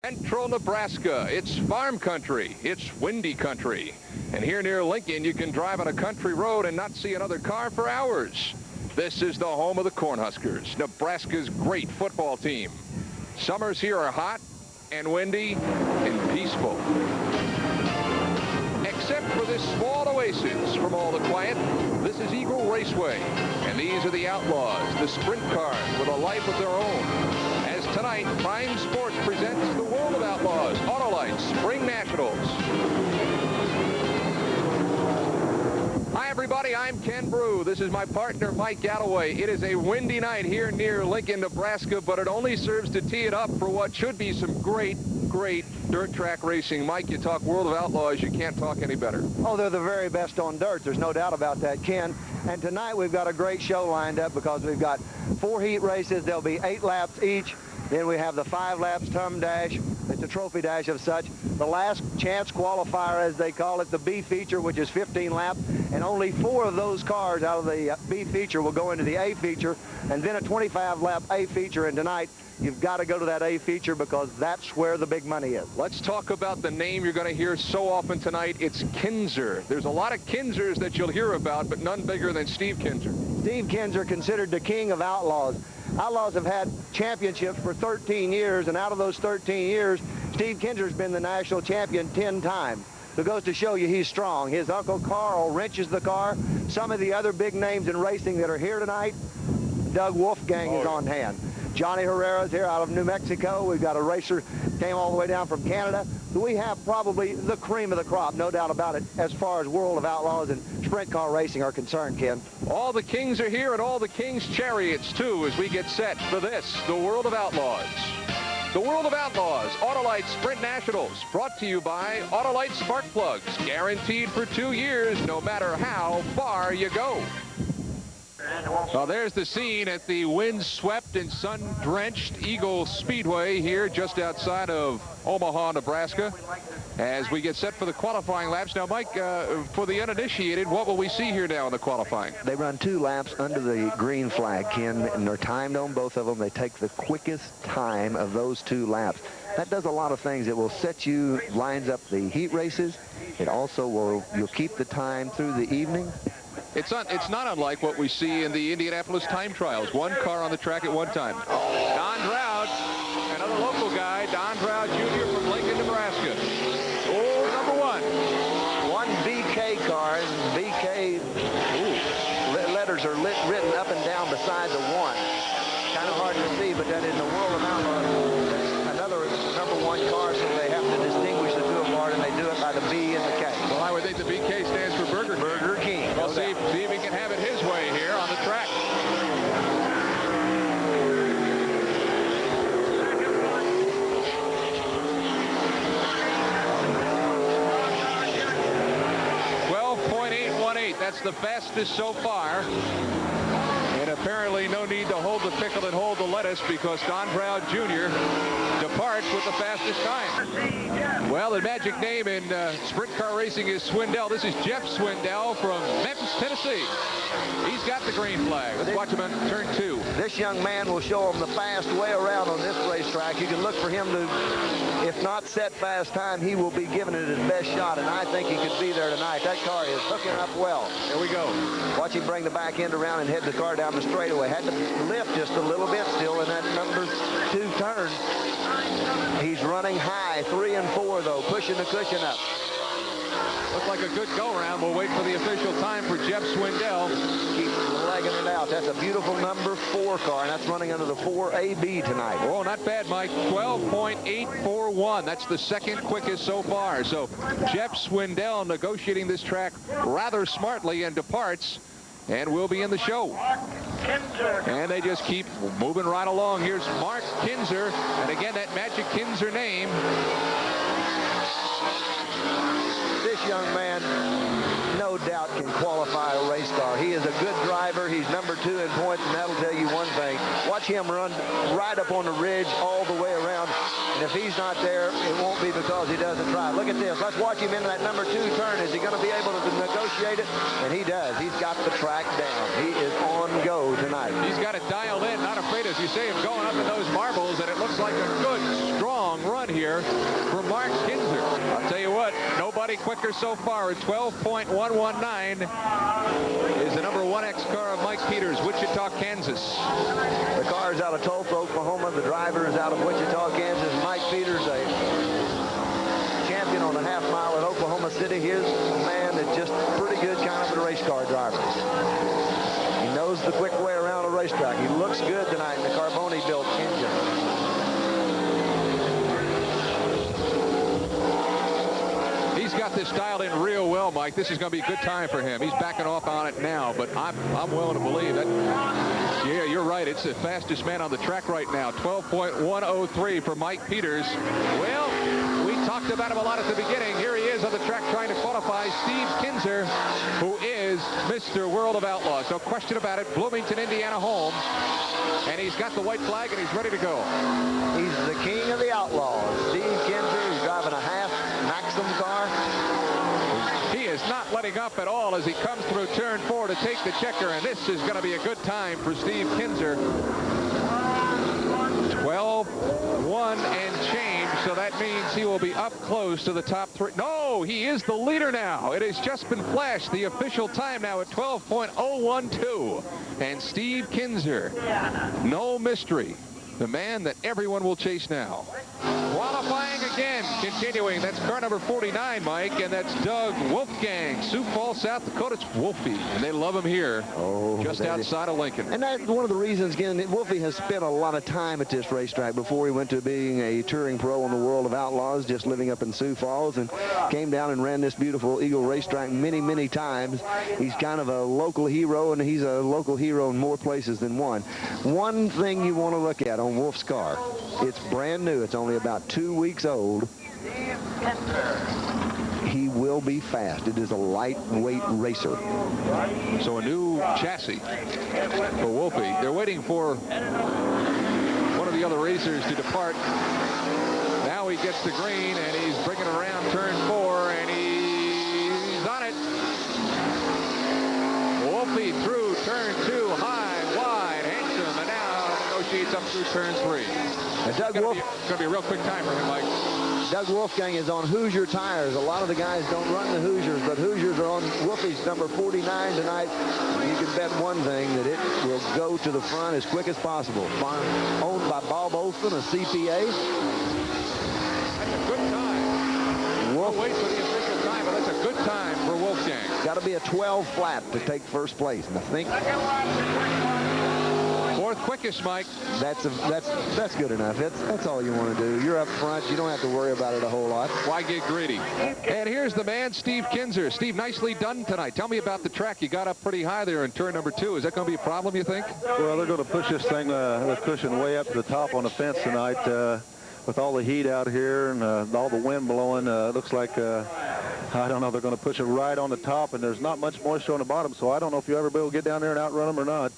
Central Nebraska, it's farm country, it's windy country. And here near Lincoln, you can drive on a country road and not see another car for hours. This is the home of the Cornhuskers, Nebraska's great football team. Summers here are hot and windy and peaceful. Except for this small oasis from all the quiet, this is Eagle Raceway. And these are the Outlaws, the sprint cars with a life of their own. As tonight, Prime Sports presents the World of Outlaws, Autolite Spring Nationals. Hi everybody, I'm Ken Brew. This is my partner Mike Galloway. It is a windy night here near Lincoln, Nebraska, but it only serves to tee it up for what should be some great dirt track racing. Mike, you talk World of Outlaws, you can't talk any better. Oh, they're the very best on dirt. There's no doubt about that, Ken. And tonight we've got a great show lined up because we've got 4 heat races. There'll be 8 laps each. Then we have the 5 laps Tum Dash. It's a trophy dash of such. The last chance qualifier, as they call it, the B feature, which is 15 laps. And only 4 of those cars out of the B feature will go into the A feature. And then a 25 lap A feature. And tonight, you've got to go to that A feature because that's where the big money is. Let's talk about the name you're going to hear so often tonight. It's Kinser. There's a lot of Kinsers that you'll hear about, but none bigger than Steve Kinser. Steve Kinser, considered the king of Outlaws. Outlaws have had championships for 13 years, and out of those 13 years, Steve Kinser's been the national champion 10 times. So it goes to show you he's strong. His uncle Carl wrenches the car. Some of the other big names in racing that are here tonight, Doug Wolfgang is on hand. Johnny Herrera's here out of New Mexico. We've got a racer came all the way down from Canada. So we have probably the cream of the crop, no doubt about it, as far as World of Outlaws and sprint car racing are concerned, Ken. All the kings are here and all the kings' chariots, too, as we get set for this, the World of Outlaws. The World of Outlaws, Autolite Sprint Nationals, brought to you by Autolite Spark Plugs, guaranteed for 2 years, no matter how far you go. Well, there's the scene at the wind-swept and sun-drenched Eagle Speedway here just outside of Omaha, Nebraska, as we get set for the qualifying laps. Now, Mike, for the uninitiated, what will we see here now in the qualifying? They run 2 laps under the green flag, Ken, and they're timed on both of them. They take the quickest time of those 2 laps. That does a lot of things. It will set you, lines up the heat races. It also will, you'll keep the time through the evening. It's not unlike what we see in the Indianapolis time trials. 1 car on the track at one time. Don Drought, another local guy, Don Drought Jr. from Lincoln, Nebraska. Oh, number 1. 1 BK car, and BK letters are written up and down beside the 1. Kind of hard to see, but then in the World of Outlaws, another number 1 car, so they have to distinguish the 2 apart, and they do it by the B and the K. Well, I would think the BK stands for Burger King. Burger King. We'll see if he can have it his way here on the track. .818, that's the fastest so far. And apparently no need to hold the pickle and hold the lettuce because Don Drought Jr. departs with the fastest time. Well, the magic name in sprint car racing is Swindell. This is Jeff Swindell from Memphis, Tennessee. He's got the green flag. Let's watch him on turn 2. This young man will show him the fast way around on this racetrack. You can look for him to, if not set fast time, he will be giving it his best shot, and I think he could be there tonight. That car is hooking up well. Here we go. Watch him bring the back end around and head the car down the straightaway. Had to lift just a little bit still in that number 2 turn. He's running high, 3 and 4 though, pushing the cushion up. Looks like a good go-around. We'll wait for the official time for Jeff Swindell. Keeps legging it out. That's a beautiful number 4 car, and that's running under the 4AB tonight. Oh, not bad, Mike. 12.841. That's the 2nd quickest so far. So Jeff Swindell negotiating this track rather smartly and departs, and will be in the show. And they just keep moving right along. Here's Mark Kinser, and again, that magic Kinser name. This young man no doubt can qualify a race car. He is a good driver. He's number 2 in points, and that'll tell you one thing. Watch him run right up on the ridge all the way around. And if he's not there, it won't be because he doesn't try. Look at this. Let's watch him into that number 2 turn. Is he going to be able to negotiate it? And he does. He's got the track down. He is on go tonight. He's got it dialed in, not afraid, as you say, of going up in those marbles, and it looks like a good, strong run here for Mark Kinzer. I'll tell you what, nobody quicker so far at 12.119 is the number 1X car of Mike Peters, Wichita, Kansas. The car is out of Tulsa, Oklahoma. The driver is out of Wichita, Kansas. Mike Peters, a champion on the half mile at Oklahoma City. Here's a man that's just pretty good kind of a race car driver. He knows the quick way around a racetrack. He looks good tonight in the Carboni-built engine. He's got this dialed in real well, Mike. This is going to be a good time for him. He's backing off on it now, but I'm willing to believe that. Yeah, you're right. It's the fastest man on the track right now. 12.103 for Mike Peters. Well, we talked about him a lot at the beginning. Here he is on the track trying to qualify Steve Kinzer, who is Mr. World of Outlaws. No question about it. Bloomington, Indiana home. And he's got the white flag, and he's ready to go. He's the king of the Outlaws. Steve Kinzer is driving a half Maxim car. He is not letting up at all as he comes through turn 4 to take the checker, and this is going to be a good time for Steve Kinzer. 12-1 and change, so that means he will be up close to the top 3. No, he is the leader now. It has just been flashed, the official time now at 12.012. And Steve Kinzer, no mystery, the man that everyone will chase now. Qualifying again, continuing. That's car number 49, Mike, and that's Doug Wolfgang, Sioux Falls, South Dakota. It's Wolfie, and they love him here, just outside of Lincoln. And that's one of the reasons, again, that Wolfie has spent a lot of time at this racetrack before he went to being a touring pro in the World of Outlaws, just living up in Sioux Falls, and came down and ran this beautiful Eagle racetrack many, many times. He's kind of a local hero, and he's a local hero in more places than one. One thing you want to look at on Wolf's car, it's brand new. It's only about 2 weeks old. He will be fast. It is a lightweight racer. So a new chassis for Wolfie. They're waiting for one of the other racers to depart. Now he gets the green, and he's bringing around turn 4, and he's on it. Wolfie through turn 2, high, wide, handsome, and now negotiates up through turn 3. And Doug Wolf, it's going to be a real quick time for him, Mike. Doug Wolfgang is on Hoosier tires. A lot of the guys don't run the Hoosiers, but Hoosiers are on Wolfie's number 49 tonight. You can bet one thing, that it will go to the front as quick as possible. Farm owned by Bob Olson, a CPA. That's a good time. We'll wait for the official time, but that's a good time for Wolfgang. Got to be a 12 flat to take first place, and I think 4th quickest, Mike. That's good enough. That's all you want to do. You're up front. You don't have to worry about it a whole lot. Why get greedy? And here's the man, Steve Kinzer. Steve, nicely done tonight. Tell me about the track. You got up pretty high there in turn number 2. Is that going to be a problem, you think? Well, they're going to push this thing, the cushion way up to the top on the fence tonight. With all the heat out here and all the wind blowing, it looks like, I don't know, they're going to push it right on the top, and there's not much moisture on the bottom, so I don't know if you'll ever be able to get down there and outrun them or not.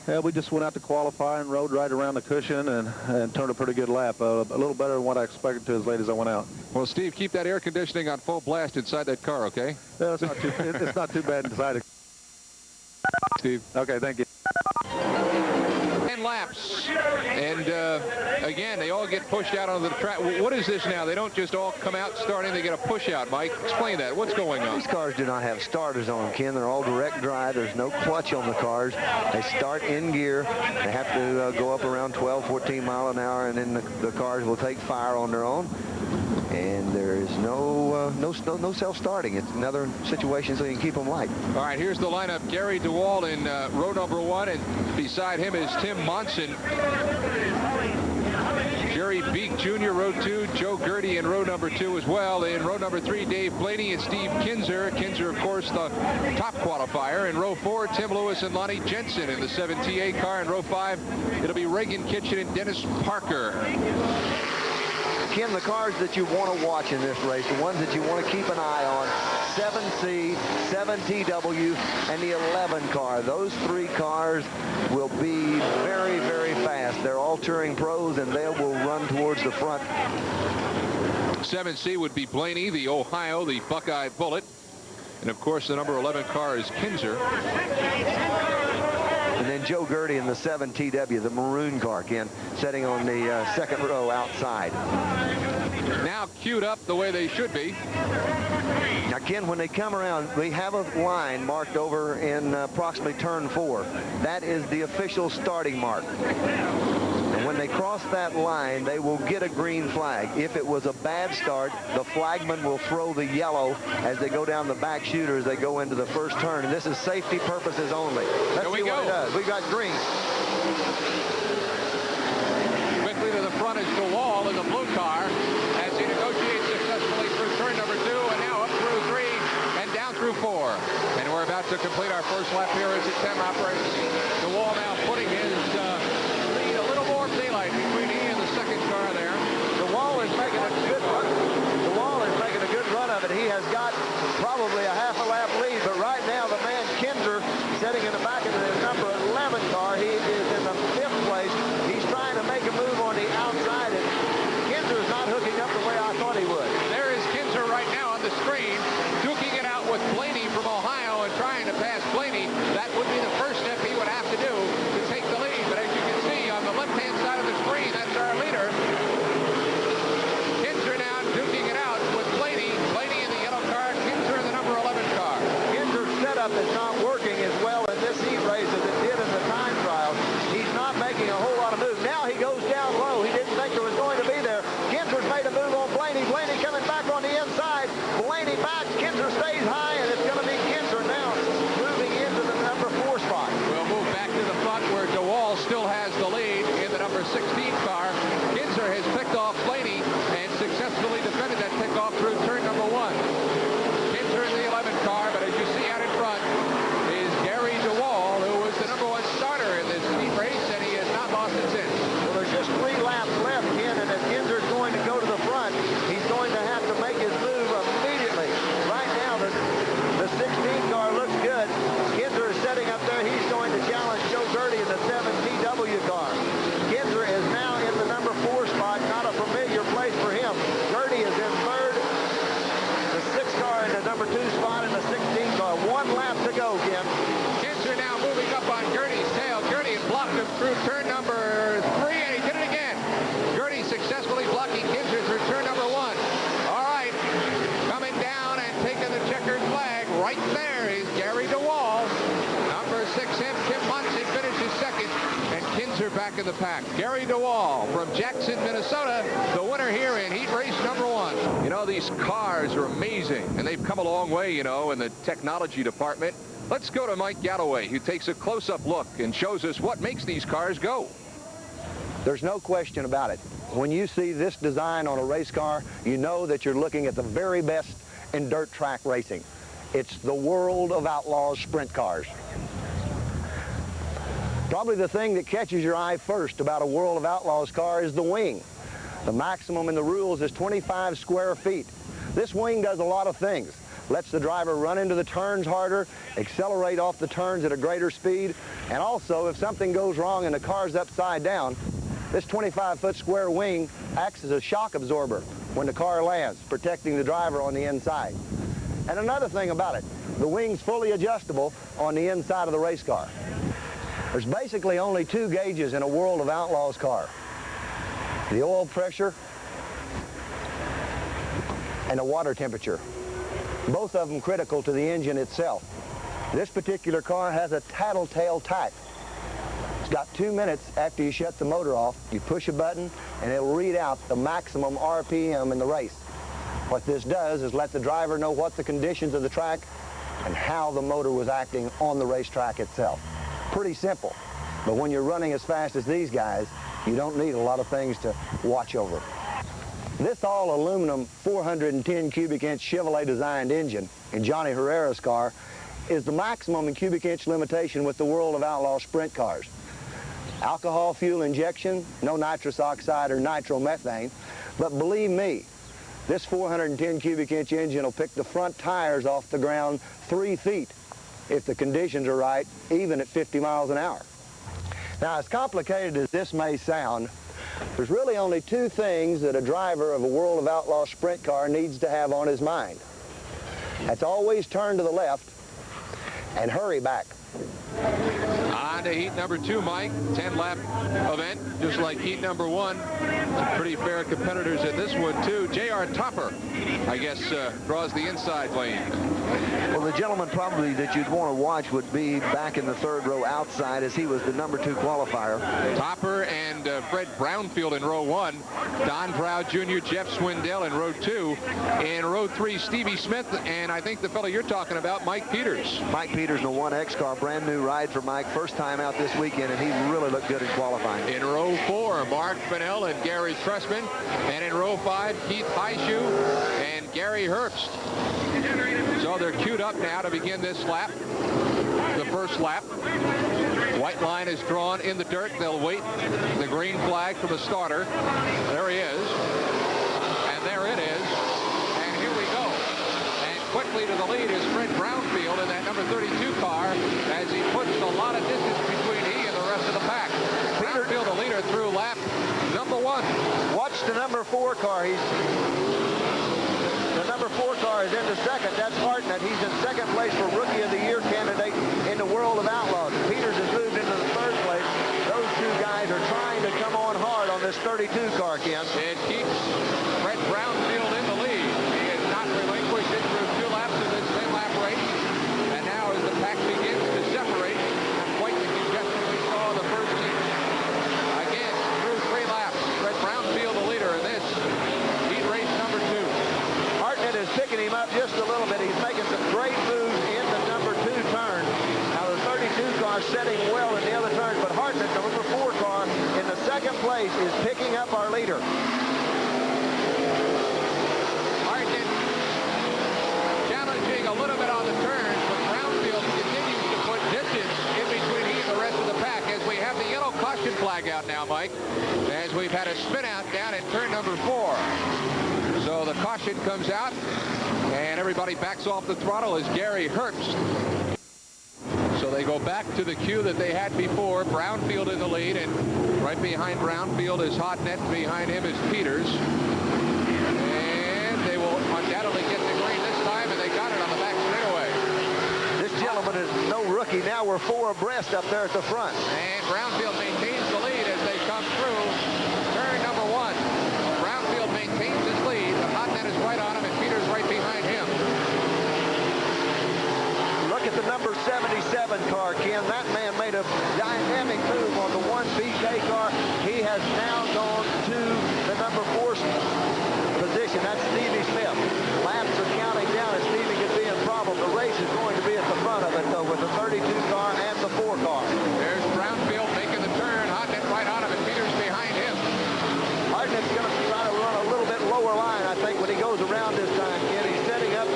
Yeah, we just went out to qualify and rode right around the cushion and turned a pretty good lap. A little better than what I expected to as late as I went out. Well, Steve, keep that air conditioning on full blast inside that car, okay? Yeah, it's not too bad inside it. Steve. Okay, thank you. 10 laps. And, again, they all get pushed out onto the track. What is this now? They don't just all come out starting. They get a push out, Mike. Explain that. What's going on? These cars do not have starters on them, Ken. They're all direct drive. There's no clutch on the cars. They start in gear. They have to go up around 12, 14 mile an hour, and then the cars will take fire on their own. And there is no self-starting. It's another situation so you can keep them light. All right, here's the lineup. Gary DeWalt in row number 1, and beside him is Tim Monson. Jerry Beek Jr., row 2. Joe Gertie in row number 2 as well. In row number 3, Dave Blaney and Steve Kinzer. Kinzer, of course, the top qualifier. In row 4, Tim Lewis and Lonnie Jensen in the 7TA car. In row 5, it'll be Reagan Kitchen and Dennis Parker. Kim, the cars that you want to watch in this race, the ones that you want to keep an eye on, 7C, 7TW, and the 11 car. Those 3 cars will be very, very fast. They're all touring pros, and they will run towards the front. 7C would be Blaney, the Ohio, the Buckeye Bullet. And, of course, the number 11 car is Kinzer. And then Joe Gertie in the 7TW, the maroon car, Ken, sitting on the second row outside. Now queued up the way they should be. Now, Ken, when they come around, we have a line marked over in approximately turn 4. That is the official starting mark. And when they cross that line, they will get a green flag. If it was a bad start, the flagman will throw the yellow as they go down the back chute as they go into the first turn. And this is safety purposes only. Let's see what it does. We got green. Quickly to the front is DeWall in the blue car as he negotiates successfully through turn number 2 and now up through 3 and down through 4. And we're about to complete our first lap here as the 10 operates. DeWall now putting his lead a little more daylight between he and the second car there. DeWall is making a good run. DeWall is making a good run of it. He has got probably a half a lap lead, but right now the man Kinzer sitting in the back of the number 11 car, he is in the 5th place. He's trying to make a move on the outside, and Kinzer is not hooking up the way I thought he would. There is Kinzer right now on the screen, duking it out with Blaney from Ohio and trying to pass Blaney. That would be the first step he would have to do to take the lead. But as you can see on the left-hand side of the screen, that's our leader. Kinzer now duking it out with Blaney. Blaney in the yellow car, Kinzer in the number 11 car. Kinzer's setup is not working as well in this heat race as it did in the time trial. He's not making a whole lot of moves. Now he goes down low. He didn't think there was going to be there. Kinzer's made a move on Blaney. Blaney coming back on the inside. Blaney back. Kinzer stays high, and it's going to be Kinzer now moving into the number 4 spot. We'll move back to the front where DeWall still has the lead in the number 16 car. Kinzer has picked off Blaney and successfully defended that pickoff through turn number 1. Kinzer in the 11 car, but as you see out in front is Gary DeWall, who was the number 1 starter in this heat race, and he has not lost it since. Well, there's just 3 laps left, Ken, and if Kinzer's going to go to the front, he's going to have to make his move immediately. Right now, the 16 car looks good. Kinzer is setting up there. He's going to challenge Joe Gertie in the 7TW car. Kinzer is now in the number 4 spot, not a familiar place for him. Gertie is in 3rd. The 6 car in the number 2 spot and the 16 car. 1 lap to go, Ken. Kinzer now moving up on Gertie's tail. Gertie blocked him through turn number 3, and he did it again. Gertie successfully blocking Kinzer through turn number 1. All right, coming down and taking the checkered flag. Right there is Gary DeWall. Number 6, Tim Munson finishes 2nd, and Kinzer back in the pack. Gary DeWall from Jackson, Minnesota, the winner here in heat race number 1. You know, these cars are amazing, and they've come a long way, you know, in the technology department. Let's go to Mike Galloway, who takes a close-up look and shows us what makes these cars go. There's no question about it. When you see this design on a race car, you know that you're looking at the very best in dirt track racing. It's the World of Outlaws sprint cars. Probably the thing that catches your eye first about a World of Outlaws car is the wing. The maximum in the rules is 25 square feet. This wing does a lot of things. Lets the driver run into the turns harder, accelerate off the turns at a greater speed, and also if something goes wrong and the car's upside down, this 25-foot square wing acts as a shock absorber when the car lands, protecting the driver on the inside. And another thing about it, the wing's fully adjustable on the inside of the race car. There's basically only 2 gauges in a World of Outlaws car. The oil pressure and the water temperature. Both of them critical to the engine itself. This particular car has a tattletale type. It's got 2 minutes after you shut the motor off. You push a button and it'll read out the maximum RPM in the race. What this does is let the driver know what the conditions of the track and how the motor was acting on the racetrack itself. Pretty simple, but when you're running as fast as these guys, you don't need a lot of things to watch over. This all-aluminum 410 cubic inch Chevrolet designed engine in Johnny Herrera's car is the maximum in cubic inch limitation with the World of Outlaw sprint cars. Alcohol fuel injection, no nitrous oxide or nitromethane, but believe me, This 410 cubic inch engine will pick the front tires off the ground 3 feet if the conditions are right, even at 50 miles an hour. Now, as complicated as this may sound, there's really only 2 things that a driver of a World of Outlaws sprint car needs to have on his mind. That's always turn to the left and hurry back. On to heat number 2, Mike. 10-lap event, just like heat number 1. Some pretty fair competitors in this one, too. J.R. Topper, I guess, draws the inside lane. Well, the gentleman probably that you'd want to watch would be back in the 3rd row outside, as he was the number 2 qualifier. Topper and Fred Brownfield in row 1. Don Proud Jr., Jeff Swindell in row 2. In row 3, Stevie Smith, and I think the fellow you're talking about, Mike Peters. Mike Peters in a 1X car, brand new ride for Mike, first time out this weekend, and he really looked good in qualifying. In row 4, Mark Fennell and Gary Tressman, and in row 5, Keith Highshoe and Gary Herbst. So they're queued up now to begin this lap, the first lap. White line is drawn in the dirt. They'll wait the green flag for the starter. There he is, and there it is, and here we go. And quickly to the lead is Fred Brownfield in that number 32 car, as he puts a lot of distance between he and the rest of the pack. Brownfield the leader through lap number 1. Watch the number 4 car. The number 4 car is into second. That's Hartnett. He's in second place for Rookie of the Year candidate in the World of Outlaws. Peters has moved into the 3rd place. Those 2 guys are trying to come on hard on this 32 car, Ken. It keeps Fred Brownfield in the lead. He has not relinquished it through 2 laps of this 10-lap race. And now as the pack begins to separate, quite the congestion we saw the first heat. Again, through 3 laps, Fred Brownfield the leader in this heat race number 2. Hartnett is picking him up just a little bit. He's making some great moves in the number 2 turn. Now the 32 car setting well in the other turns, but Hartnett, the number 4 car, in the 2nd place is picking up our leader. Hartnett challenging a little bit on the turns, but Brownfield continues to put distance in between he and the rest of the pack, as we have the yellow caution flag out now, Mike, as we've had a spin out down at turn number 4. So the caution comes out, and everybody backs off the throttle as Gary Herbst. So they go back to the queue that they had before. Brownfield in the lead, and right behind Brownfield is Hartnett. Behind him is Peters. And they will undoubtedly get the green this time, and they got it on the back straightaway. This gentleman is no rookie. Now we're 4 abreast up there at the front. And Brownfield maintains the lead as they come through turn number 1. Brownfield maintains his lead, but Hartnett is right on him, and Peters right behind him. Look at the number 77 car, Ken. That man made a dynamic move on the 1 BK car. He has now gone to the number 4 position. That's Stevie Smith. Laps are counting down, and Stevie could be in problem. The race is going to be at the front of it, though, with the 32 car and the 4 car. There's Brownfield making the turn. Hartnett right on him, and Peters behind him. Hartnett's going to try to run a little bit lower line, I think, when he goes around this time, Ken. He's setting up,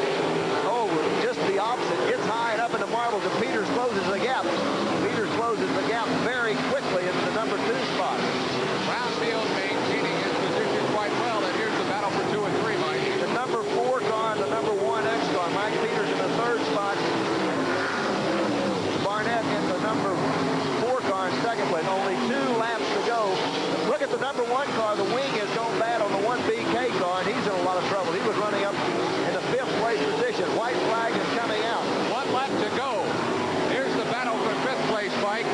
just the opposite. Gets high and up in the marbles, and Peters closes the gap. Peters closes the gap very quickly into the number 2 spot. Brownfield maintaining his position quite well, and here's the battle for 2 and 3, Mike. The number 4 car and the number 1X car. Mike Peters in the 3rd spot. Barnett in the number 4 car in 2nd place. Only 2 laps to go. Look at the number 1 car. The wing has gone bad on the 1 BK car, and he's in a lot of trouble. He was running up in the 5th place position. White flag is coming out. 1 lap to go. Here's the battle for 5th place, Mike.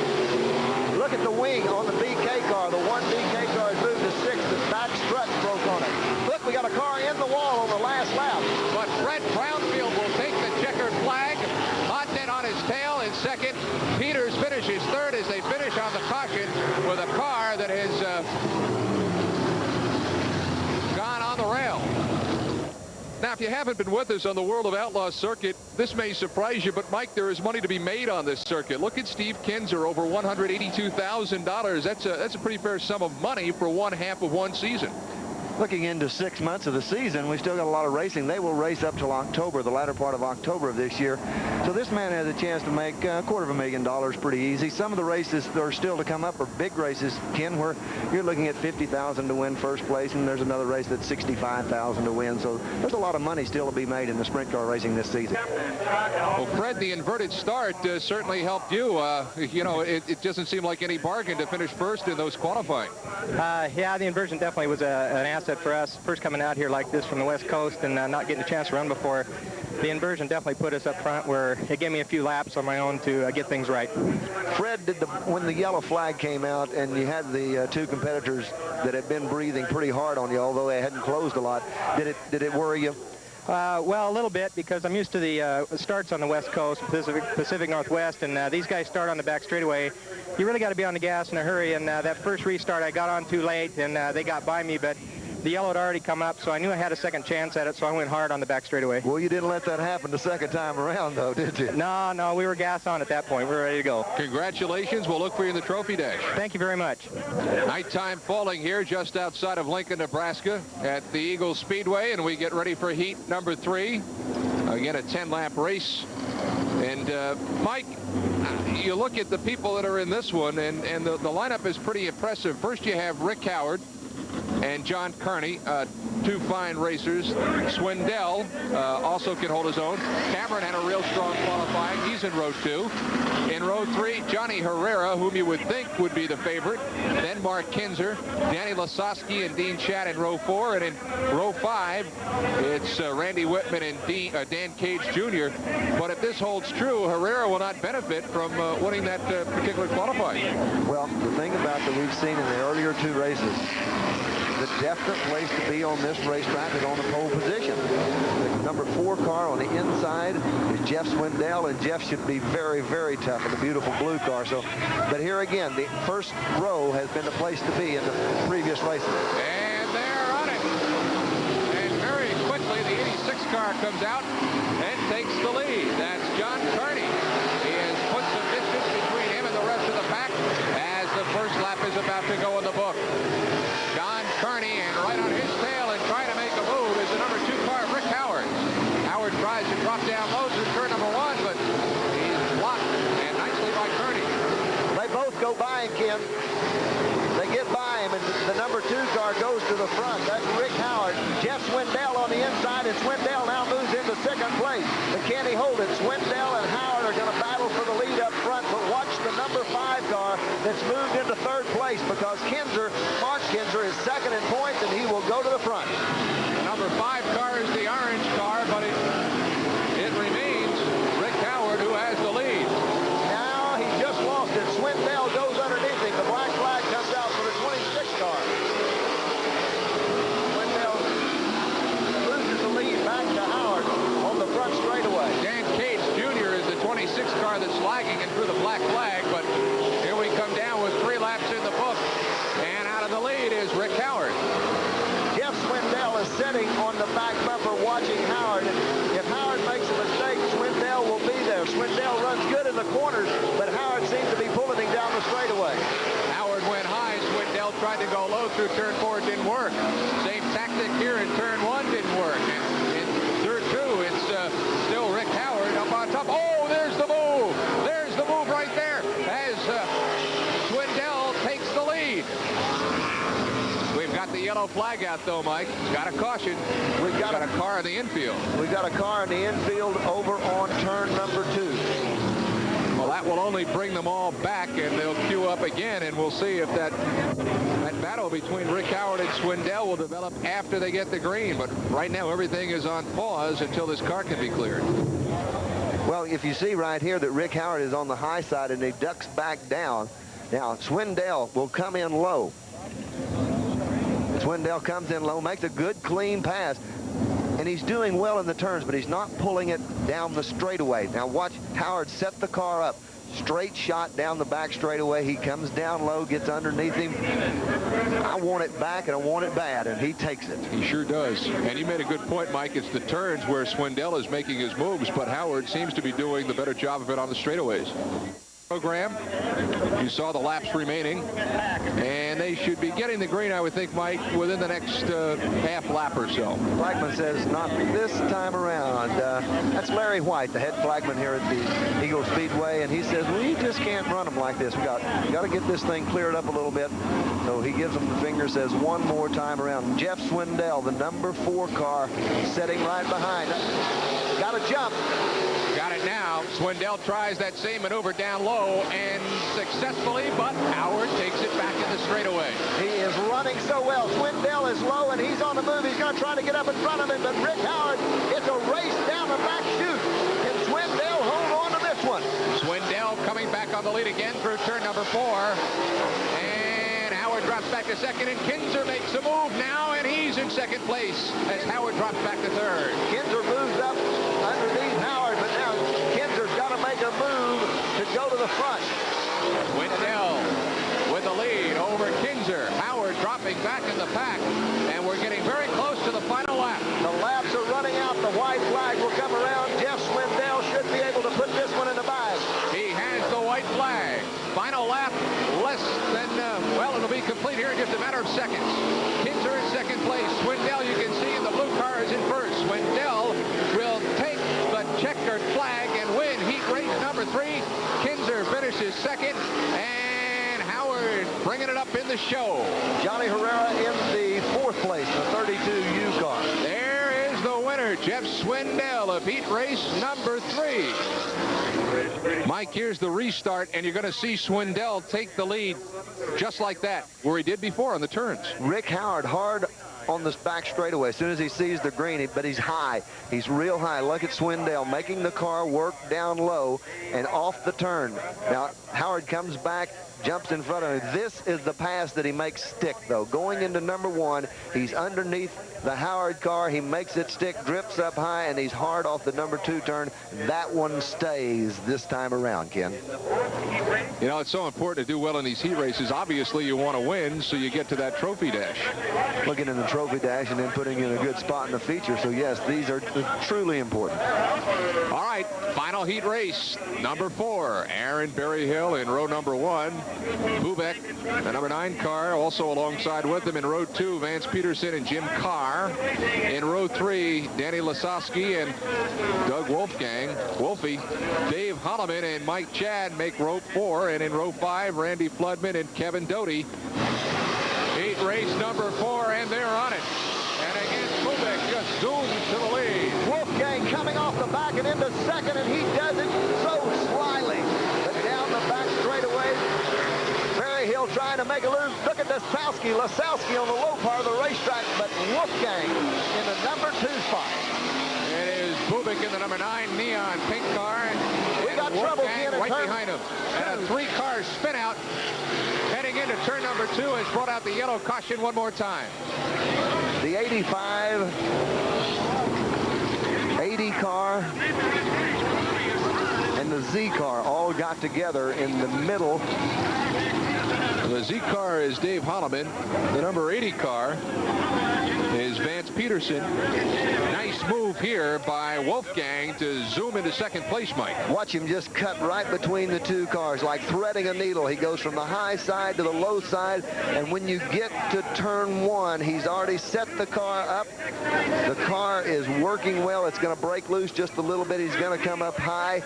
Look at the wing on the BK car. The 1 BK car has moved to 6th. The back strut broke on it. Look, we got a car in the wall on the last lap. But Fred Brownfield will take the checkered flag. Hartnett on his tail in 2nd. Peters finishes 3rd as they finish on the caution with a car that has gone on the rail. Now, if you haven't been with us on the World of Outlaws circuit, this may surprise you, but Mike, there is money to be made on this circuit. Look at Steve Kinzer, over $182,000. That's a pretty fair sum of money for 1/2 of 1 season. looking into 6 months of the season, we've still got a lot of racing. They will race up till October, the latter part of October of this year. So this man has a chance to make $250,000 pretty easy. Some of the races that are still to come up are big races, Ken, where you're looking at $50,000 to win first place, and there's another race that's $65,000 to win. So there's a lot of money still to be made in the sprint car racing this season. Well, Fred, the inverted start certainly helped you. You know, it doesn't seem like any bargain to finish first in those qualifying. Yeah, the inversion definitely was an asset for us. First coming out here like this from the West Coast and not getting a chance to run before. The inversion definitely put us up front, where it gave me a few laps on my own to get things right. Fred, when the yellow flag came out and you had the two competitors that had been breathing pretty hard on you, although they hadn't closed a lot, did it worry you? Well, a little bit, because I'm used to the starts on the West Coast, Pacific Northwest, and these guys start on the back straightaway. You really got to be on the gas in a hurry, and that first restart I got on too late, and they got by me, but the yellow had already come up, so I knew I had a second chance at it, so I went hard on the back straightaway. Well, you didn't let that happen the second time around, though, did you? No, we were gas on at that point. We were ready to go. Congratulations. We'll look for you in the trophy dash. Thank you very much. Nighttime falling here just outside of Lincoln, Nebraska at the Eagle Speedway, and we get ready for heat number 3. Again, a 10-lap race. And Mike, you look at the people that are in this one, and the lineup is pretty impressive. First, you have Rick Howard and John Kearney, two fine racers. Swindell also can hold his own. Cameron had a real strong qualifying. He's in row 2. In row 3, Johnny Herrera, whom you would think would be the favorite. Then Mark Kinzer, Danny Lasowski, and Dean Chatt in row 4. And in row 5, it's Randy Whitman and Dan Cage Jr. But if this holds true, Herrera will not benefit from winning that particular qualifying. Well, the thing about that we've seen in the earlier 2 races, the definite place to be on this racetrack is on the pole position. The number 4 car on the inside is Jeff Swindell, and Jeff should be very, very tough in the beautiful blue car. So, but here again, the first row has been the place to be in the previous races. And they're on it. And very quickly, the 86 car comes out and takes the lead. That's John Kearney. He has put some distance between him and the rest of the pack as the first lap is about to go in the book. John Kearney, and right on his tail and trying to make a move is the number 2 car, Rick Howard. Howard tries to drop down low through turn number 1, but he's blocked, and nicely by Kearney. They both go by him, Ken. They get by him, and the number 2 car goes to the front. That's Rick Howard. Jeff Swindell on the inside, and Swindell now moves into second place. But can he hold it? Swindell and Howard are going to battle for the lead up front, but watch the number 5 car that's moved into third place, because Mark Kinzer is second in points, and he will go to the front. The number 5 car is the orange car, but it remains Rick Howard who has the lead. Now he just lost it. Swindell goes underneath him. The black flag comes out for the 26 car. Swindell loses the lead back to Howard on the front straightaway. Dan Cage Jr. is the 26 car that's lagging and through the black flag, but here we come down with 3 laps in the book, and out of the lead is Rick Howard. Jeff Swindell is sitting on the back bumper watching Howard. If Howard makes a mistake, Swindell will be there. Swindell runs good in the corners, but Howard seems to be pulling him down the straightaway. Howard went high. Swindell tried to go low through turn 4. It didn't work. Same tactic here in turn 1. Didn't work. And in turn 2, it's still Rick Howard up on top. Oh, there's the move. There's the move right there as Swindell takes the lead. We've got the yellow flag out, though, Mike. Got a caution. We've got a car in the infield. We've got a car in the infield over on turn number 2. Well, that will only bring them all back, and they'll queue up again, and we'll see if that battle between Rick Howard and Swindell will develop after they get the green. But right now, everything is on pause until this car can be cleared. Well, if you see right here that Rick Howard is on the high side and he ducks back down, now Swindell will come in low. Swindell comes in low, makes a good, clean pass, and he's doing well in the turns, but he's not pulling it down the straightaway. Now watch Howard set the car up. Straight shot down the back straightaway. He comes down low, gets underneath him. I want it back, and I want it bad, and he takes it. He sure does. And you made a good point, Mike. It's the turns where Swindell is making his moves, but Howard seems to be doing the better job of it on the straightaways. program. You saw the laps remaining, and they should be getting the green, I would think, Mike, within the next half lap or so. Flagman says not this time around. That's Larry White, the head flagman here at the Eagle Speedway, and he says we just can't run them like this. We got to get this thing cleared up a little bit. So he gives them the finger, says one more time around. Jeff Swindell, the number 4 car, sitting right behind. Got to jump. Got it now. Swindell tries that same maneuver down low and successfully, but Howard takes it back in the straightaway. He is running so well. Swindell is low and he's on the move. He's going to try to get up in front of him, but Rick Howard, it's a race down the back chute. Can Swindell hold on to this one? Swindell coming back on the lead again through turn number 4. And Howard drops back to second, and Kinzer makes a move now, and he's in second place as Howard drops back to third. Kinzer moves up underneath Howard, but now Kinzer's got to make a move to go to the front. Swindell with the lead over Kinzer. Howard dropping back in the pack, and we're getting very close to the final lap. The laps are running out. The white flag will come around. Jeff Swindell should be able to put this one in the bag. He has the white flag. Final lap, less than, well, it'll be complete here in just a matter of seconds. Kinzer in second place. Swindell, you can see in the blue car, is in first. Swindell will take the checkered flag and win heat race number 3. Kinzer finishes second, and Howard bringing it up in the show. Johnny Herrera in the 4th place, the 32U car. There is the winner, Jeff Swindell of heat race number 3. Mike, here's the restart, and you're going to see Swindell take the lead just like that, where he did before on the turns. Rick Howard hard on this back straightaway as soon as he sees the green, but he's high. He's real high. Look at Swindell making the car work down low and off the turn. Now, Howard comes back, jumps in front of him. This is the pass that he makes stick, though. Going into number 1, he's underneath the Howard car. He makes it stick, drips up high, and he's hard off the number 2 turn. That one stays this time around, Ken. You know, it's so important to do well in these heat races. Obviously, you want to win, so you get to that trophy dash. Looking in the trophy dash and then putting in a good spot in the feature. So, yes, these are truly important. All right, final heat race. Number 4, Aaron Berryhill in row number 1. Bubek, the number 9 car, also alongside with him in row 2, Vance Peterson and Jim Carr. In row 3, Danny Lasowski and Doug Wolfie, Dave Holloman and Mike Chad make row 4, and in row 5, Randy Floodman and Kevin Doty. Heat race number 4, and they're on it. And again, Bubek just zooms to the lead. Wolfgang coming off the back and into second, and he does it so slyly. But down the back straightaway, Berryhill trying to make a loop. Look at Lasowski on the low part of the racetrack, but Wolfgang in the number 2 spot. It is Bubik in the number 9 neon pink car. We got trouble again right behind him. And a 3-car spin out heading into turn number 2 has brought out the yellow caution one more time. The 85, 80 car, and the Z car all got together in the middle. The Z car is Dave Holloman. The number 80 car is Vance Peterson. Nice move here by Wolfgang to zoom into second place, Mike. Watch him just cut right between the 2 cars like threading a needle. He goes from the high side to the low side, and when you get to turn 1, he's already set the car up. The car is working well. It's going to break loose just a little bit. He's going to come up high.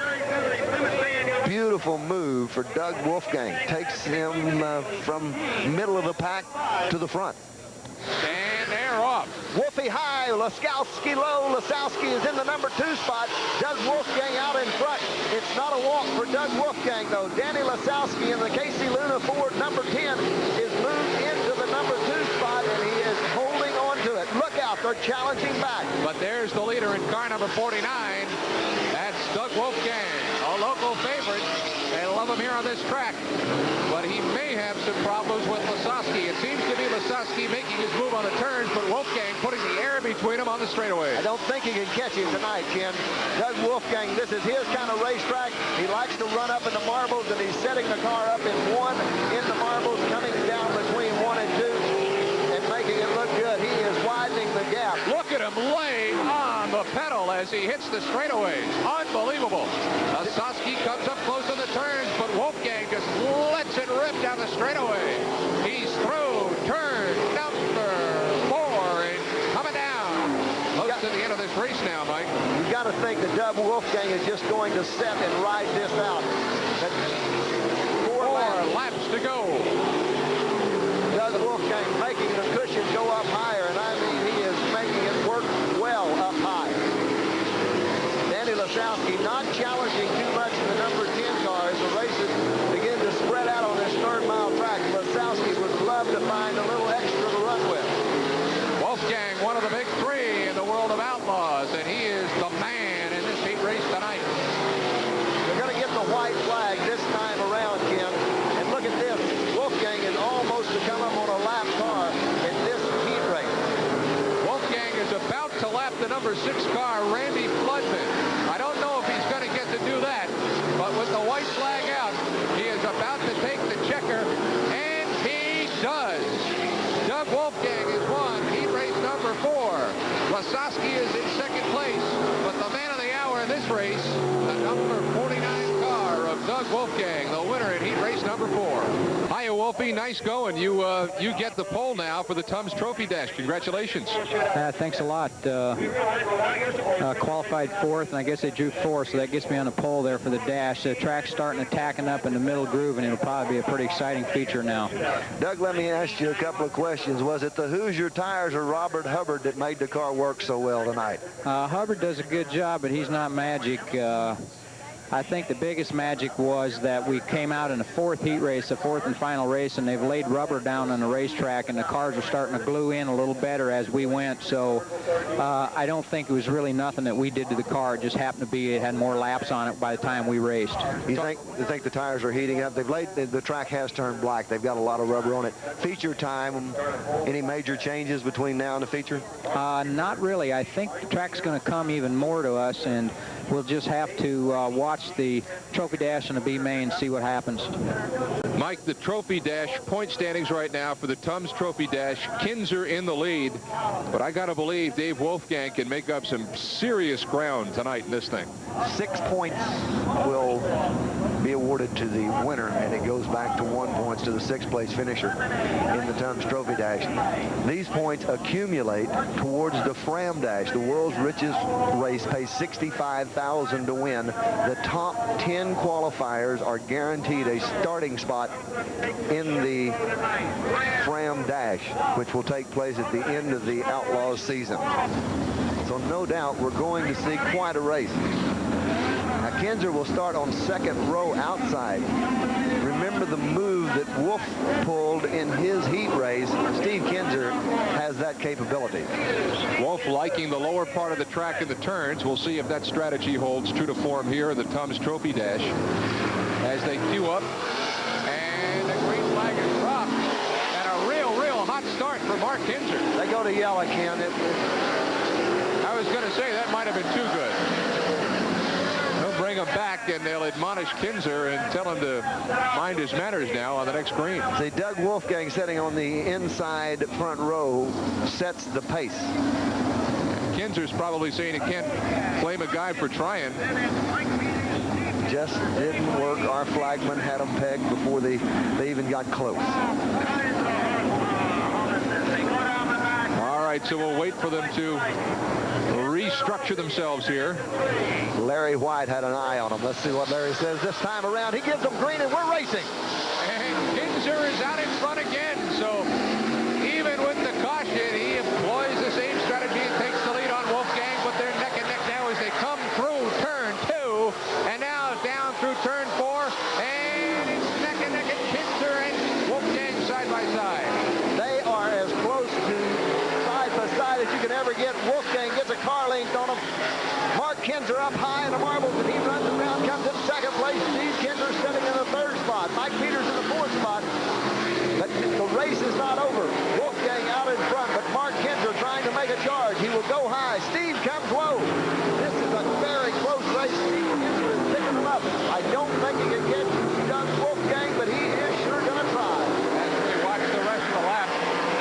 Beautiful move for Doug Wolfgang. Takes him from middle of the pack to the front. And they're off. Wolfie high, Lasowski low. Lasowski is in the number 2 spot. Doug Wolfgang out in front. It's not a walk for Doug Wolfgang, though. Danny Lasowski in the KC Luna Ford number 10 is moved into the number 2 spot, and he is holding on to it. Look out, they're challenging back. But there's the leader in car number 49. That's Doug Wolfgang, a local favorite. They love him here on this track. But he may have some problems with Lasowski. It seems to be Lasowski making his move on the turns, but Wolfgang putting the air between them on the straightaway. I don't think he can catch him tonight, Ken. Doug Wolfgang, this is his kind of racetrack. He likes to run up in the marbles, and he's setting the car up in 1 in the marbles, coming down between 1 and 2, and making it look good. He is widening the gap. Look at him lay on the the pedal as he hits the straightaways. Unbelievable. Ossowski comes up close on the turns, but Wolfgang just lets it rip down the straightaway. He's through turn number 4 and coming down. Close to the end of this race now, Mike. You got to think that Doug Wolfgang is just going to set and ride this out. That's 4 laps to go. Doug Wolfgang making the cushion go up higher, and I mean he is making it work well up high. Danny Lasowski not challenging too much in the number 10 car as the races begin to spread out on this third-mile track. Lasowski would love to find a little extra to run with. Wolfgang, one of the big 3 in the world of Outlaws, and he is the man in this heat race tonight. They're going to get the white flag this time around, Ken. And look at this. Wolfgang is almost to come up on a lap car in this heat race. Wolfgang is about to lap the number 6 car, Randy Floodman. I don't know if he's going to get to do that, but with the white flag out, he is about to take the checker, and he does. Doug Wolfgang has won heat race number 4. Lasowski is in second place, but the man of the hour in this race, the number 49 car of Doug Wolfgang, the winner in heat race number 4. Hiya, Wolfie. Nice going. You get the pole now for the Tums Trophy Dash. Congratulations. Thanks a lot. Qualified 4th, and I guess they drew 4, so that gets me on the pole there for the dash. The track's starting attacking up in the middle groove, and it'll probably be a pretty exciting feature now. Doug, let me ask you a couple of questions. Was it the Hoosier tires or Robert Hubbard that made the car work so well tonight? Hubbard does a good job, but he's not magic. I think the biggest magic was that we came out in the 4th heat race, the 4th and final race, and they've laid rubber down on the racetrack, and the cars are starting to glue in a little better as we went. So I don't think it was really nothing that we did to the car. It just happened to be it had more laps on it by the time we raced. You think the tires are heating up? They've laid the track has turned black. They've got a lot of rubber on it. Feature time. Any major changes between now and the feature? Not really. I think the track's going to come even more to us, and we'll just have to watch the Trophy Dash and the B main, see what happens. Mike, the Trophy Dash point standings right now for the Tums Trophy Dash. Kinzer in the lead, but I got to believe Dave Wolfgang can make up some serious ground tonight in this thing. 6 points will be awarded to the winner, and it goes back to 1 point to the 6th place finisher in the Tums Trophy Dash. These points accumulate towards the Fram Dash. The world's richest race pays $65,000 to win. The top 10 qualifiers are guaranteed a starting spot in the Fram Dash, which will take place at the end of the Outlaws season. So no doubt we're going to see quite a race. Now Kinzer will start on 2nd row outside. Remember the move that Wolf pulled in his heat race. Steve Kinzer has that capability. Wolf liking the lower part of the track in the turns. We'll see if that strategy holds true to form here at the Tums Trophy Dash as they queue up. And the green flag is dropped. And a real hot start for Mark Kinzer. They go to yellow, Ken. I was going to say that might have been too good. They'll bring him back, and they'll admonish Kinzer and tell him to mind his manners now on the next green. See, Doug Wolfgang sitting on the inside front row sets the pace. Kinzer's probably saying he can't blame a guy for trying. Just didn't work. Our flagman had them pegged before they even got close. All right, so we'll wait for them to restructure themselves here. Larry White had an eye on him. Let's see what Larry says this time around. He gives them green, and we're racing. And Kinzer is out in front again. So even with the caution, he employs the same strategy and takes the lead on Wolfgang, but they're neck and neck now as they come through turn 2 and now down through turn 4, and it's neck and neck at Kinzer and Wolfgang side by side. They are as close to side by side as you can ever get. Wolfgang gets a car length on him. Mark Kinzer up high in the marbles, and he runs around, comes in 2nd place. Steve Kinzer sitting in the 3rd spot. Mike Peters in the 4th spot. But the race is not over. Wolfgang out in front, but Mark Kinzer trying to make a charge. He will go high. Steve comes low. This is a very close race. Steve Kinzer is picking him up. I don't think he can get Doug Wolfgang, but he is sure going to try. As we watch the rest of the lap,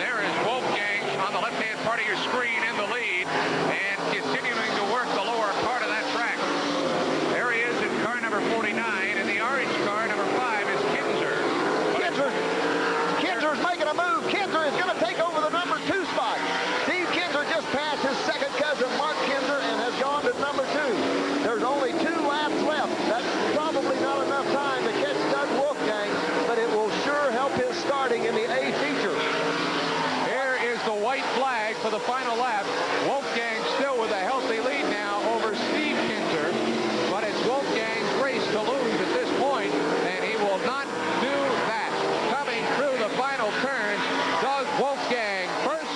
there is Wolfgang on the left-hand part of your screen in the lead and continuing to work there's the white flag for the final lap. Wolfgang still with a healthy lead now over Steve Kinzer, but it's Wolfgang's race to lose at this point, and he will not do that. Coming through the final turns, Doug Wolfgang first,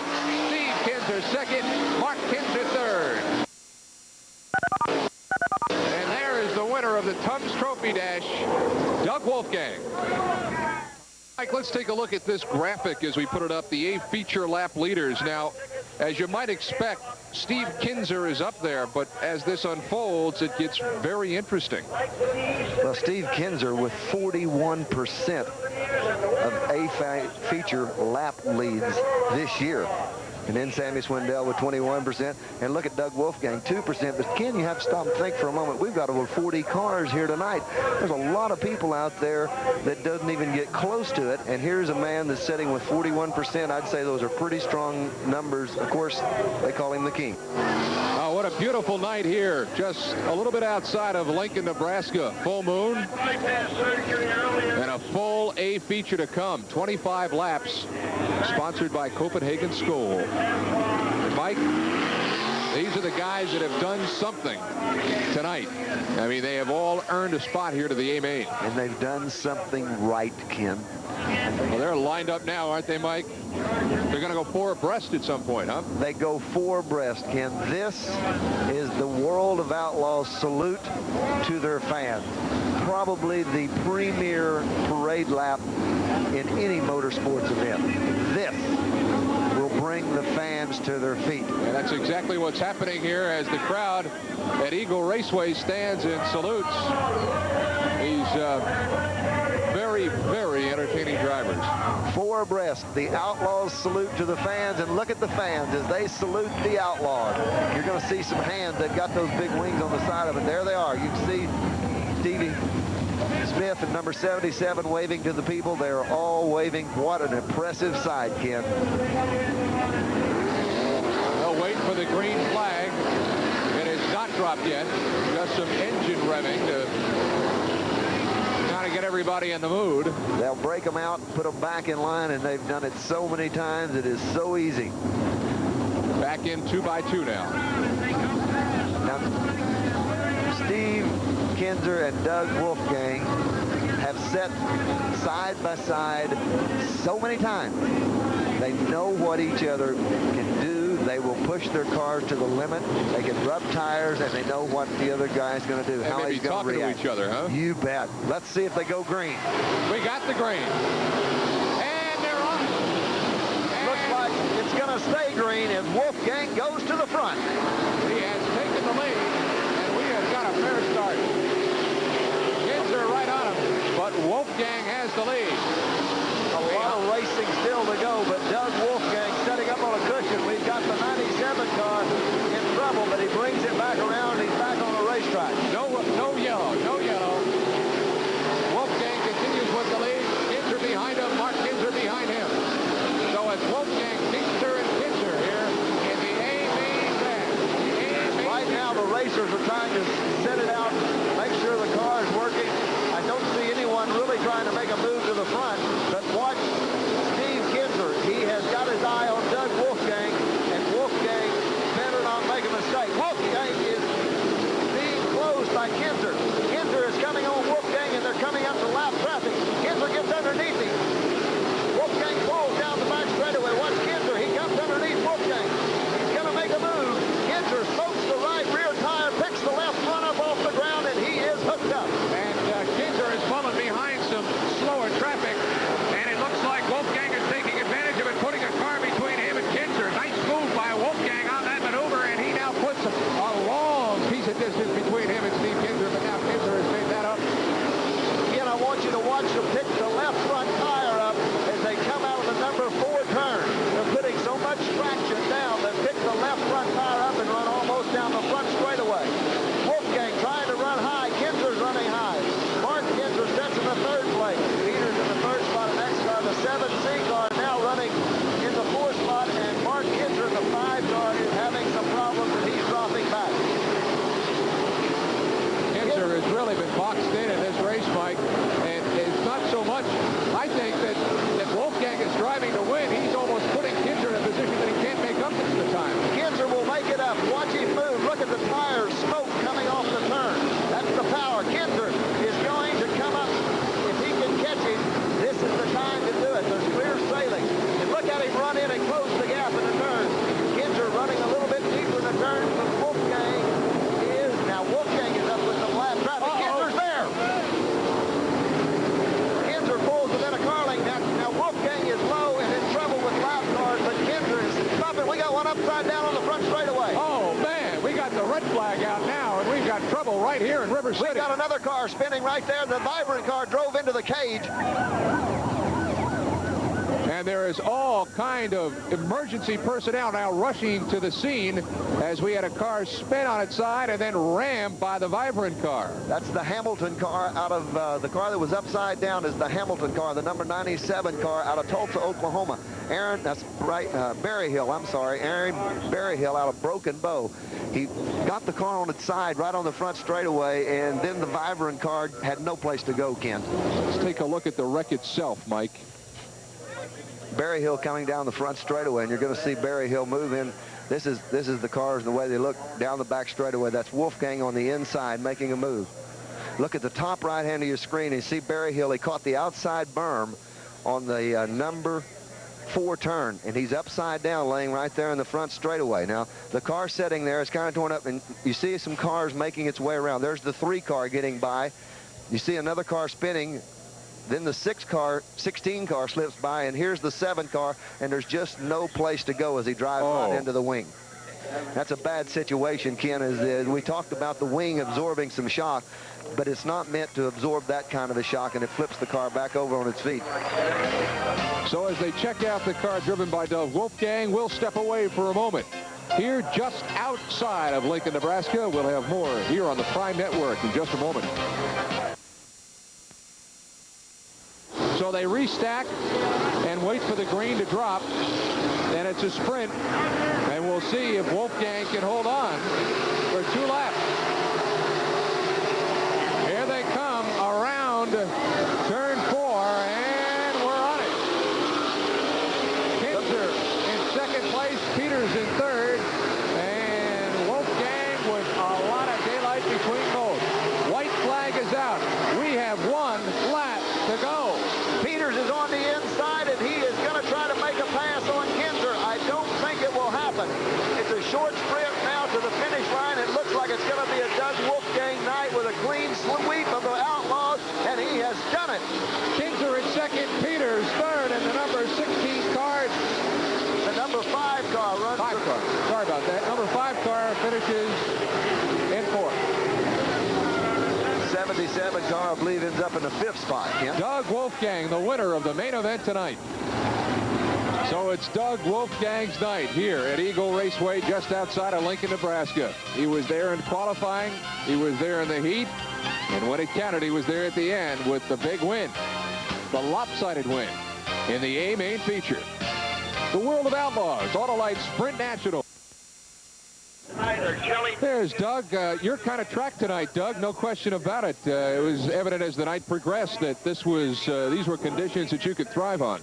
Steve Kinzer second, Mark Kinzer third. And there is the winner of the Tums Trophy Dash, Doug Wolfgang. Mike, let's take a look at this graphic as we put it up, the A feature lap leaders. Now, as you might expect, Steve Kinzer is up there, but as this unfolds, it gets very interesting. Well, Steve Kinzer with 41% of A feature lap leads this year. And then Sammy Swindell with 21%. And look at Doug Wolfgang, 2%. But Ken, you have to stop and think for a moment. We've got over 40 cars here tonight. There's a lot of people out there that doesn't even get close to it. And here's a man that's sitting with 41%. I'd say those are pretty strong numbers. Of course, they call him the king. Oh, what a beautiful night here. Just a little bit outside of Lincoln, Nebraska. Full moon. And a full A feature to come. 25 laps. Sponsored by Copenhagen School. Mike, these are the guys that have done something tonight. I mean, they have all earned a spot here to the A main. And they've done something right, Ken. Well, they're lined up now, aren't they, Mike? They're going to go four abreast at some point, huh? They go four abreast, Ken. This is the World of Outlaws salute to their fans. Probably the premier parade lap in any motorsports event. This will bring the fans to their feet. And that's exactly what's happening here as the crowd at Eagle Raceway stands and salutes these very, very entertaining drivers. Four abreast, the Outlaws salute to the fans, and look at the fans as they salute the Outlaws. You're going to see some hands. They've got those big wings on the side of it. There they are. You can see Stevie Smith and number 77 waving to the people. They're all waving. What an impressive sight, Ken. They'll wait for the green flag. It is not dropped yet. Just some engine revving to kind of get everybody in the mood. They'll break them out, put them back in line, and they've done it so many times. It is so easy. Back in 2x2 now. Now, Steve Kinzer and Doug Wolfgang have sat side by side so many times. They know what each other can do. They will push their cars to the limit. They can rub tires, and they know what the other guy's going to do. They how may he's be going to talking react. to each other, huh? You bet. Let's see if they go green. We got the green. And they're off. And looks like it's going to stay green as Wolfgang goes to the front. He has taken the lead, and we have got a fair start. Kinzer right on him, but Wolfgang has the lead. A lot of racing still to go, but Doug Wolfgang setting up on a cushion. We've got the 97 car in trouble, but he brings it back around. He's back on the racetrack. No yellow, no yellow. Wolfgang continues with the lead. Kinzer behind him, Mark Kinzer behind him. So it's Wolfgang, Kinzer, and Kinzer here in the A main dash. Right now, the racers are trying to set it out, make sure the car is working. I don't see anyone really trying to make a move to the front, but watch Steve Kinzer. He has got his eye on Doug Wolfgang, and Wolfgang better not make a mistake. Wolfgang is being closed by Kinzer. Kinzer is coming on Wolfgang, and they're coming up to lap traffic. Kinzer gets underneath him. Wolfgang falls down the back straightaway. Watch Kinzer. He comes underneath Wolfgang. He's going to make a move. Kinzer smokes the right rear tire, picks the left front up off the ground, and he is hooked up. And Kinzer is falling behind some slower traffic, and it looks like Wolfgang is taking advantage of it, putting a car between him and Kinzer. Nice move by Wolfgang on that maneuver, and he now puts a long piece of distance between him and Steve Kinzer, but now Kinzer has made that up. Again, I want you to watch them pick the left front tire up as they come out of the number 4 turn. They're putting so much traction down that pick the left front tire up and run almost down the front straightaway. Wolfgang trying to run high. Kinzer's running high. Mark Kinzer sets in the 3rd place. Peter's in the 3rd spot. And next car, the 7C car, now running in the 4th spot. And Mark Kinzer in the 5 car is having some problems, and he's dropping back. Kinzer has really been boxed in this race, Mike, and it's not so much one upside down on the front straightaway. Oh, man, we got the red flag out now, and we've got trouble right here in River City. We got another car spinning right there. The Vibrant car drove into the cage. And there is all kind of emergency personnel now rushing to the scene as we had a car spin on its side and then rammed by the Vibrant car. That's the Hamilton car out of the car that was upside down is the Hamilton car, the number 97 car out of Tulsa, Oklahoma. Aaron, that's right, Berryhill, I'm sorry. Aaron Berryhill out of Broken Bow. He got the car on its side right on the front straightaway, and then the Vibrant car had no place to go, Ken. Let's take a look at the wreck itself, Mike. Berryhill coming down the front straightaway, and you're going to see Berryhill move in. This is the cars and the way they look down the back straightaway. That's Wolfgang on the inside making a move. Look at the top right hand of your screen and you see Berryhill. He caught the outside berm on the number 4 turn, and he's upside down laying right there in the front straightaway. Now the car sitting there is kind of torn up, and you see some cars making its way around. There's the 3 car getting by. You see another car spinning. Then the 16 car slips by, and here's the 7 car, and there's just no place to go as he drives right into the wing. That's a bad situation, Ken. As we talked about the wing absorbing some shock, but it's not meant to absorb that kind of a shock, and it flips the car back over on its feet. So as they check out the car driven by Doug Wolfgang, we'll step away for a moment. Here just outside of Lincoln, Nebraska, we'll have more here on the Prime Network in just a moment. So they restack and wait for the green to drop, and it's a sprint, and we'll see if Wolfgang can hold on for 2 laps. Here they come around turn 4, and we're on it. Kinzer in second place, Peters in third, and Wolfgang with a lot of daylight between both. White flag is out. We have 1 lap to go. Peters is on the inside, and he is going to try to make a pass on Kinzer. I don't think it will happen. It's a short sprint now to the finish line. It looks like it's going to be a Doug Wolfgang night with a clean sweep of the Outlaws, and he has done it. Kinzer in second, Peters third, and the number 16 car. The number 5 car runs. 5 car. Sorry about that. Number 5 car finishes in 4th. 77 car, I believe, ends up in the 5th spot. Ken. Doug Wolfgang, the winner of the main event tonight. So it's Doug Wolfgang's night here at Eagle Raceway just outside of Lincoln, Nebraska. He was there in qualifying. He was there in the heat. And when it counted, he was there at the end with the big win. The lopsided win in the A main feature. The World of Outlaws, Autolite Sprint Nationals. There's Doug. Your kind of track tonight, Doug. No question about it. It was evident as the night progressed that this was these were conditions that you could thrive on.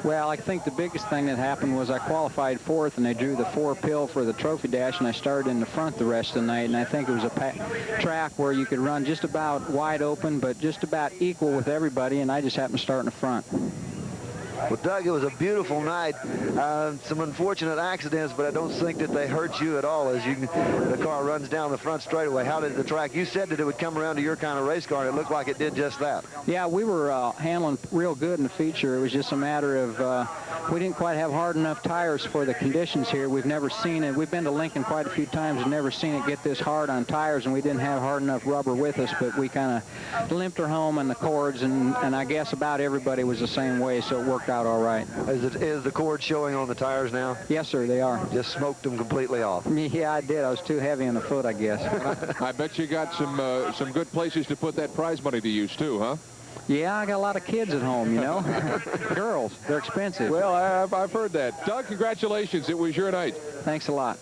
Well, I think the biggest thing that happened was I qualified 4th, and they drew the 4 pill for the trophy dash, and I started in the front the rest of the night. And I think it was a track where you could run just about wide open, but just about equal with everybody, and I just happened to start in the front. Well, Doug, it was a beautiful night. Some unfortunate accidents, but I don't think that they hurt you at all as the car runs down the front straightaway. How did the track? You said that it would come around to your kind of race car, and it looked like it did just that. Yeah, we were handling real good in the feature. It was just a matter of we didn't quite have hard enough tires for the conditions here. We've never seen it. We've been to Lincoln quite a few times and never seen it get this hard on tires, and we didn't have hard enough rubber with us, but we kind of limped her home on the cords, and I guess about everybody was the same way, so it worked out all right. Is the cord showing on the tires now? Yes, sir, they are. Just smoked them completely off. Yeah, I did. I was too heavy on the foot, I guess. I bet you got some good places to put that prize money to use too, huh? Yeah, I got a lot of kids at home, you know. Girls, they're expensive. Well, I've heard that. Doug, congratulations. It was your night. Thanks a lot.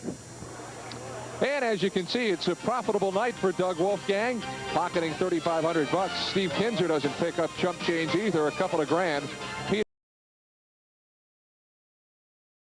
And as you can see, it's a profitable night for Doug Wolfgang, pocketing $3,500. Steve Kinzer doesn't pick up chump change either, a couple of grand.